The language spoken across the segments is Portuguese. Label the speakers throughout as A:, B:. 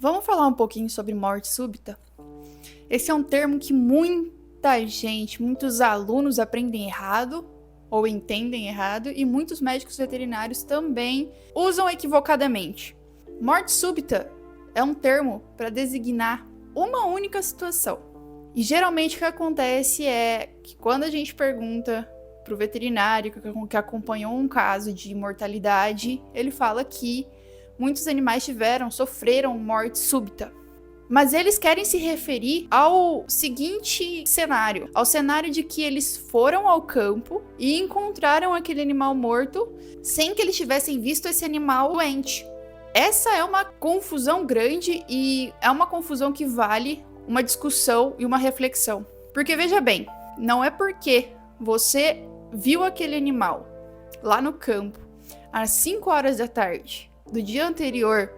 A: Vamos falar um pouquinho sobre morte súbita? Esse é um termo que muita gente, muitos alunos aprendem errado ou entendem errado e muitos médicos veterinários também usam equivocadamente. Morte súbita é um termo para designar uma única situação. E geralmente o que acontece é que quando a gente pergunta para o veterinário que acompanhou um caso de mortalidade, ele fala que muitos animais sofreram morte súbita. Mas eles querem se referir ao seguinte cenário, ao cenário de que eles foram ao campo e encontraram aquele animal morto sem que eles tivessem visto esse animal doente. Essa é uma confusão grande e é uma confusão que vale uma discussão e uma reflexão. Porque veja bem, não é porque você viu aquele animal lá no campo às 5 horas da tarde do dia anterior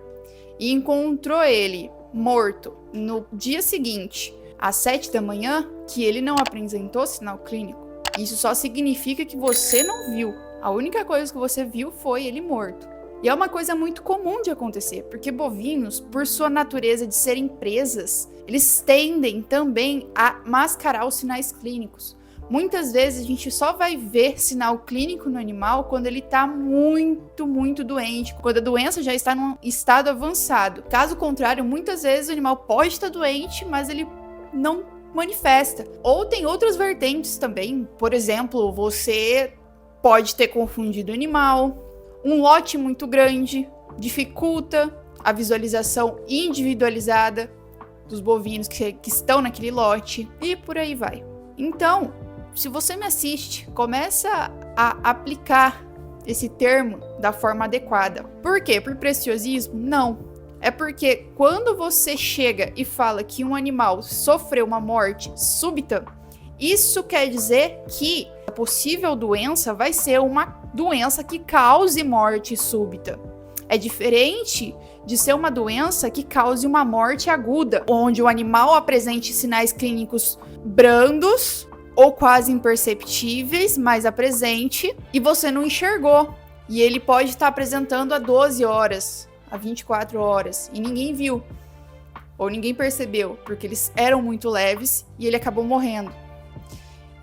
A: e encontrou ele morto no dia seguinte, às 7 da manhã, que ele não apresentou sinal clínico. Isso só significa que você não viu. A única coisa que você viu foi ele morto. E é uma coisa muito comum de acontecer, porque bovinos, por sua natureza de serem presas, eles tendem também a mascarar os sinais clínicos. Muitas vezes a gente só vai ver sinal clínico no animal quando ele está muito doente, quando a doença já está num estado avançado. Caso contrário, muitas vezes o animal pode estar doente, mas ele não manifesta. Ou tem outras vertentes também, por exemplo, você pode ter confundido o animal, um lote muito grande dificulta a visualização individualizada dos bovinos que estão naquele lote e por aí vai. Então, se você me assiste, começa a aplicar esse termo da forma adequada. Por quê? Por preciosismo? Não. É porque quando você chega e fala que um animal sofreu uma morte súbita, isso quer dizer que a possível doença vai ser uma doença que cause morte súbita. É diferente de ser uma doença que cause uma morte aguda, onde o animal apresente sinais clínicos brandos ou quase imperceptíveis, mas apresente, e você não enxergou. E ele pode estar apresentando há 12 horas, há 24 horas, e ninguém viu. Ou ninguém percebeu, porque eles eram muito leves e ele acabou morrendo.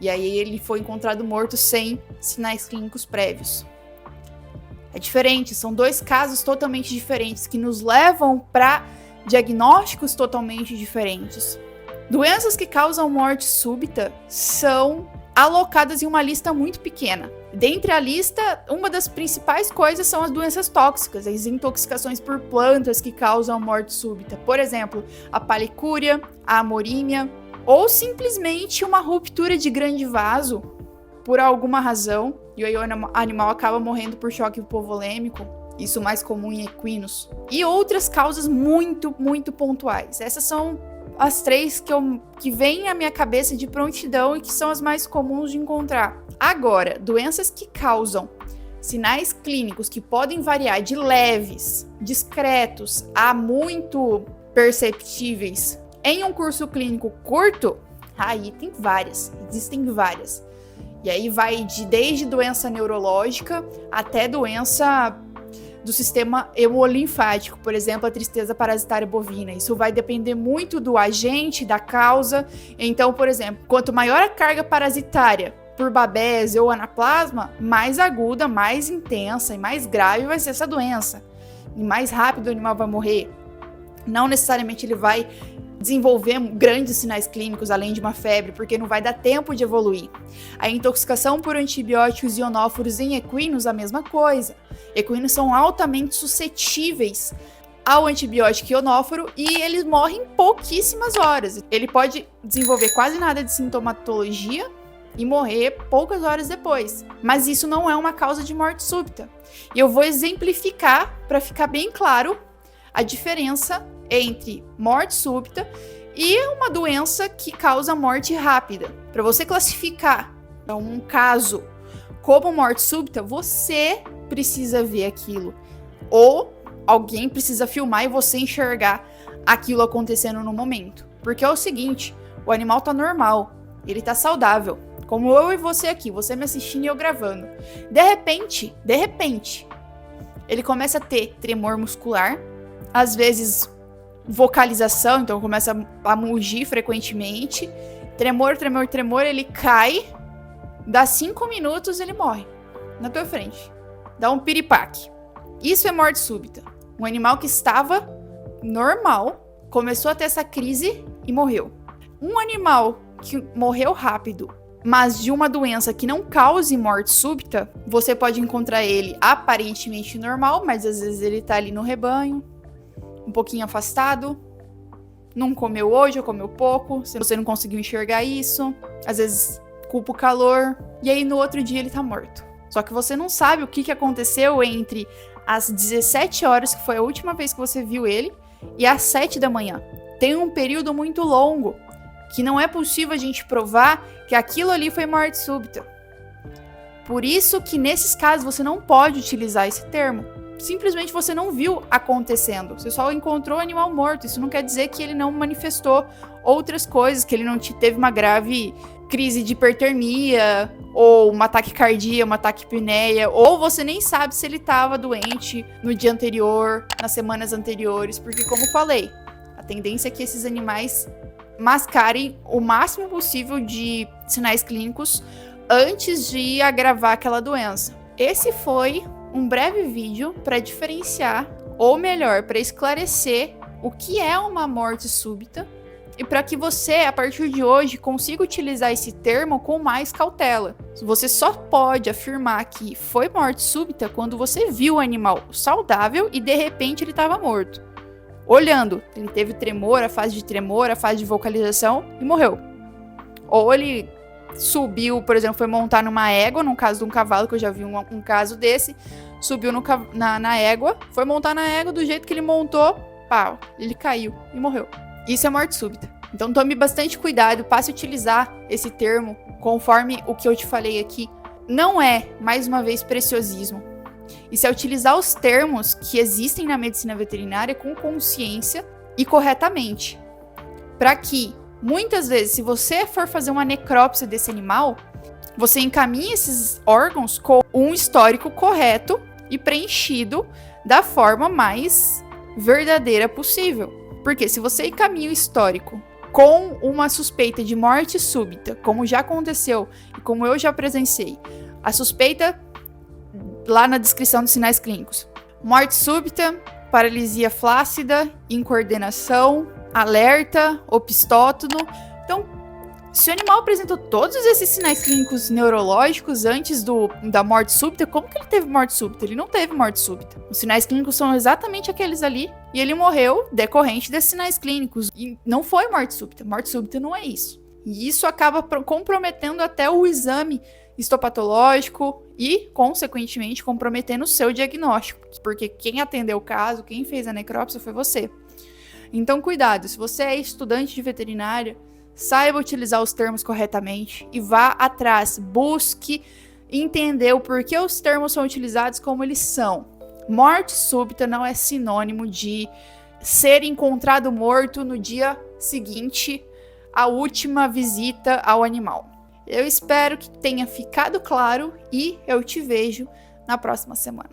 A: E aí ele foi encontrado morto sem sinais clínicos prévios. É diferente, são dois casos totalmente diferentes que nos levam para diagnósticos totalmente diferentes. Doenças que causam morte súbita são alocadas em uma lista muito pequena. Dentre a lista, uma das principais coisas são as doenças tóxicas, as intoxicações por plantas que causam morte súbita. Por exemplo, a palicúria, a amorímia, ou simplesmente uma ruptura de grande vaso por alguma razão, e aí o animal acaba morrendo por choque hipovolêmico. Isso mais comum em equinos. E outras causas muito pontuais. Essas são as três que vêm à minha cabeça de prontidão e que são as mais comuns de encontrar. Agora, doenças que causam sinais clínicos que podem variar de leves, discretos, a muito perceptíveis em um curso clínico curto, aí existem várias. E aí vai desde doença neurológica até doença do sistema hemolinfático, por exemplo, a tristeza parasitária bovina. Isso vai depender muito do agente, da causa. Então, por exemplo, quanto maior a carga parasitária por babese ou anaplasma, mais aguda, mais intensa e mais grave vai ser essa doença. E mais rápido o animal vai morrer. Não necessariamente ele vai desenvolver grandes sinais clínicos além de uma febre, porque não vai dar tempo de evoluir. A intoxicação por antibióticos ionóforos em equinos, a mesma coisa. Equinos são altamente suscetíveis ao antibiótico ionóforo e eles morrem em pouquíssimas horas. Ele pode desenvolver quase nada de sintomatologia e morrer poucas horas depois. Mas isso não é uma causa de morte súbita. E eu vou exemplificar para ficar bem claro a diferença entre morte súbita e uma doença que causa morte rápida. Para você classificar um caso como morte súbita, você precisa ver aquilo. Ou alguém precisa filmar e você enxergar aquilo acontecendo no momento. Porque é o seguinte, o animal tá normal, ele tá saudável. Como eu e você aqui, você me assistindo e eu gravando. De repente, ele começa a ter tremor muscular, às vezes vocalização, então começa a mugir frequentemente. Tremor, tremor, tremor, ele cai. Dá 5 minutos, ele morre na tua frente. Dá um piripaque. Isso é morte súbita. Um animal que estava normal, começou a ter essa crise e morreu. Um animal que morreu rápido, mas de uma doença que não cause morte súbita, você pode encontrar ele aparentemente normal, mas às vezes ele tá ali no rebanho, um pouquinho afastado, não comeu hoje ou comeu pouco, você não conseguiu enxergar isso, às vezes culpa o calor, e aí no outro dia ele tá morto. Só que você não sabe o que aconteceu entre às 17 horas, que foi a última vez que você viu ele, e às 7 da manhã. Tem um período muito longo, que não é possível a gente provar que aquilo ali foi morte súbita. Por isso que nesses casos você não pode utilizar esse termo. Simplesmente você não viu acontecendo. Você só encontrou o animal morto. Isso não quer dizer que ele não manifestou outras coisas, que ele não teve uma grave crise de hipertermia, ou uma taquicardia, uma taquipneia, ou você nem sabe se ele estava doente no dia anterior, nas semanas anteriores, porque como falei, a tendência é que esses animais mascarem o máximo possível de sinais clínicos antes de agravar aquela doença. Esse foi um breve vídeo para diferenciar, ou melhor, para esclarecer o que é uma morte súbita e para que você, a partir de hoje, consiga utilizar esse termo com mais cautela. Você só pode afirmar que foi morte súbita quando você viu o animal saudável e de repente ele estava morto. Olhando, ele teve tremor, a fase de vocalização e morreu. Ou ele subiu, por exemplo, foi montar numa égua, no caso de um cavalo, que eu já vi um caso desse, subiu na égua, foi montar na égua, do jeito que ele montou, pau, ele caiu e morreu. Isso é morte súbita. Então tome bastante cuidado, passe a utilizar esse termo conforme o que eu te falei aqui. Não é, mais uma vez, preciosismo. Isso é utilizar os termos que existem na medicina veterinária com consciência e corretamente. Para que, muitas vezes, se você for fazer uma necrópsia desse animal, você encaminhe esses órgãos com um histórico correto e preenchido da forma mais verdadeira possível. Porque se você encaminha o histórico com uma suspeita de morte súbita, como já aconteceu e como eu já presenciei, a suspeita lá na descrição dos sinais clínicos: morte súbita, paralisia flácida, incoordenação, alerta, opistótono. Então, se o animal apresentou todos esses sinais clínicos neurológicos antes da morte súbita, como que ele teve morte súbita? Ele não teve morte súbita. Os sinais clínicos são exatamente aqueles ali e ele morreu decorrente desses sinais clínicos. E não foi morte súbita. Morte súbita não é isso. E isso acaba comprometendo até o exame histopatológico e, consequentemente, comprometendo o seu diagnóstico. Porque quem atendeu o caso, quem fez a necrópsia foi você. Então, cuidado. Se você é estudante de veterinária, saiba utilizar os termos corretamente e vá atrás, busque entender o porquê os termos são utilizados como eles são. Morte súbita não é sinônimo de ser encontrado morto no dia seguinte à última visita ao animal. Eu espero que tenha ficado claro e eu te vejo na próxima semana.